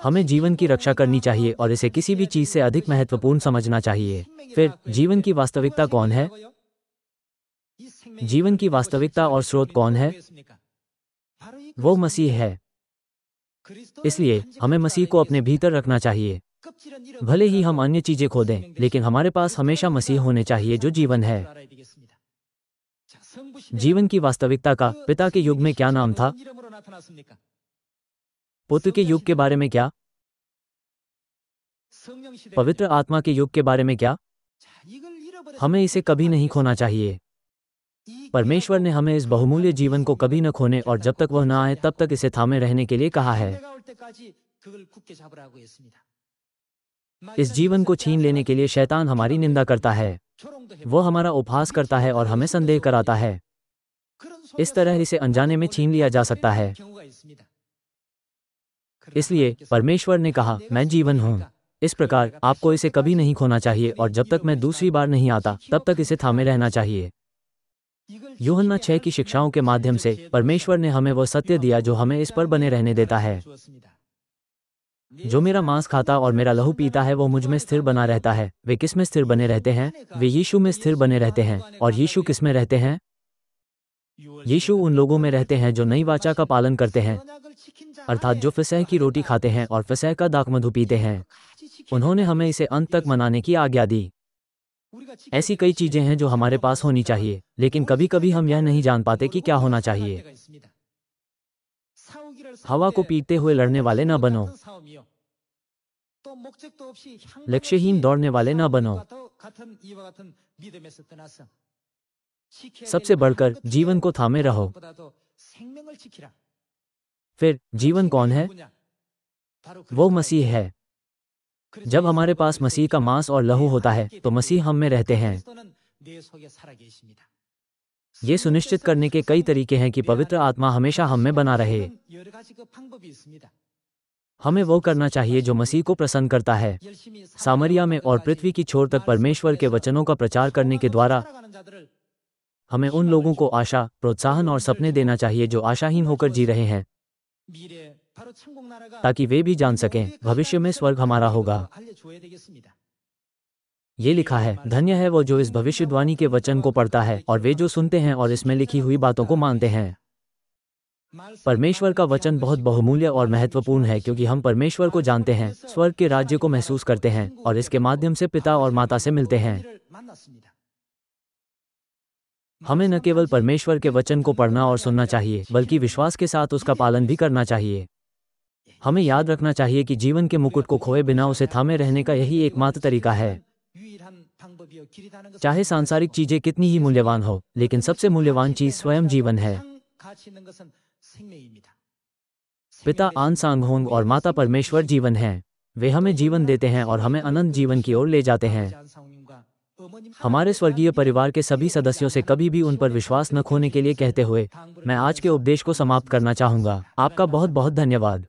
हमें जीवन की रक्षा करनी चाहिए और इसे किसी भी चीज से अधिक महत्वपूर्ण समझना चाहिए। फिर जीवन की वास्तविकता कौन है? जीवन की वास्तविकता और स्रोत कौन है? वो मसीह है। इसलिए हमें मसीह को अपने भीतर रखना चाहिए। भले ही हम अन्य चीजें खो दें, लेकिन हमारे पास हमेशा मसीह होने चाहिए जो जीवन है। जीवन की वास्तविकता का पिता के युग में क्या नाम था? पुत्र के युग के बारे में क्या? पवित्र आत्मा के युग के बारे में क्या? हमें इसे कभी नहीं खोना चाहिए। परमेश्वर ने हमें इस बहुमूल्य जीवन को कभी न खोने और जब तक वह न आए तब तक इसे थामे रहने के लिए कहा है। इस जीवन को छीन लेने के लिए शैतान हमारी निंदा करता है, वो हमारा उपहास करता है और हमें संदेह कराता है। इस तरह इसे अनजाने में छीन लिया जा सकता है। इसलिए परमेश्वर ने कहा, मैं जीवन हूँ। इस प्रकार आपको इसे कभी नहीं खोना चाहिए और जब तक मैं दूसरी बार नहीं आता तब तक इसे थामे रहना चाहिए। यूहन्ना 6 की शिक्षाओं के माध्यम से परमेश्वर ने हमें वह सत्य दिया जो हमें इस पर बने रहने देता है। जो मेरा मांस खाता और मेरा लहू पीता है वो मुझ में स्थिर बना रहता है। वे किस में स्थिर बने रहते हैं? वे यीशु में स्थिर बने रहते हैं। और यीशु किस में रहते हैं? यीशु उन लोगों में रहते हैं जो नई वाचा का पालन करते हैं, अर्थात जो फसह की रोटी खाते हैं और फसह का दाखमधु पीते हैं। उन्होंने हमें इसे अंत तक मनाने की आज्ञा दी। ऐसी कई चीजें हैं जो हमारे पास होनी चाहिए, लेकिन कभी कभी हम यह नहीं जान पाते कि क्या होना चाहिए। हवा को पीटते हुए लड़ने वाले न बनो, लक्ष्यहीन दौड़ने वाले न बनो। सबसे बढ़कर जीवन को थामे रहो। फिर जीवन कौन है? वो मसीह है। जब हमारे पास मसीह का मांस और लहू होता है तो मसीह हम में रहते हैं। ये सुनिश्चित करने के कई तरीके हैं कि पवित्र आत्मा हमेशा हम में बना रहे। हमें वो करना चाहिए जो मसीह को प्रसन्न करता है। सामरिया में और पृथ्वी की छोर तक परमेश्वर के वचनों का प्रचार करने के द्वारा हमें उन लोगों को आशा, प्रोत्साहन और सपने देना चाहिए जो आशाहीन होकर जी रहे हैं, ताकि वे भी जान सकें भविष्य में स्वर्ग हमारा होगा। ये लिखा है, धन्य है वो जो इस भविष्यवाणी के वचन को पढ़ता है और वे जो सुनते हैं और इसमें लिखी हुई बातों को मानते हैं। परमेश्वर का वचन बहुत बहुमूल्य और महत्वपूर्ण है क्योंकि हम परमेश्वर को जानते हैं, स्वर्ग के राज्य को महसूस करते हैं और इसके माध्यम से पिता और माता से मिलते हैं। हमें न केवल परमेश्वर के वचन को पढ़ना और सुनना चाहिए, बल्कि विश्वास के साथ उसका पालन भी करना चाहिए। हमें याद रखना चाहिए कि जीवन के मुकुट को खोए बिना उसे थामे रहने का यही एकमात्र तरीका है। चाहे सांसारिक चीजें कितनी ही मूल्यवान हो, लेकिन सबसे मूल्यवान चीज स्वयं जीवन है। पिता आन सांग होंग और माता परमेश्वर जीवन हैं। वे हमें जीवन देते हैं और हमें अनंत जीवन की ओर ले जाते हैं। हमारे स्वर्गीय परिवार के सभी सदस्यों से कभी भी उन पर विश्वास न खोने के लिए कहते हुए मैं आज के उपदेश को समाप्त करना चाहूंगा। आपका बहुत बहुत धन्यवाद।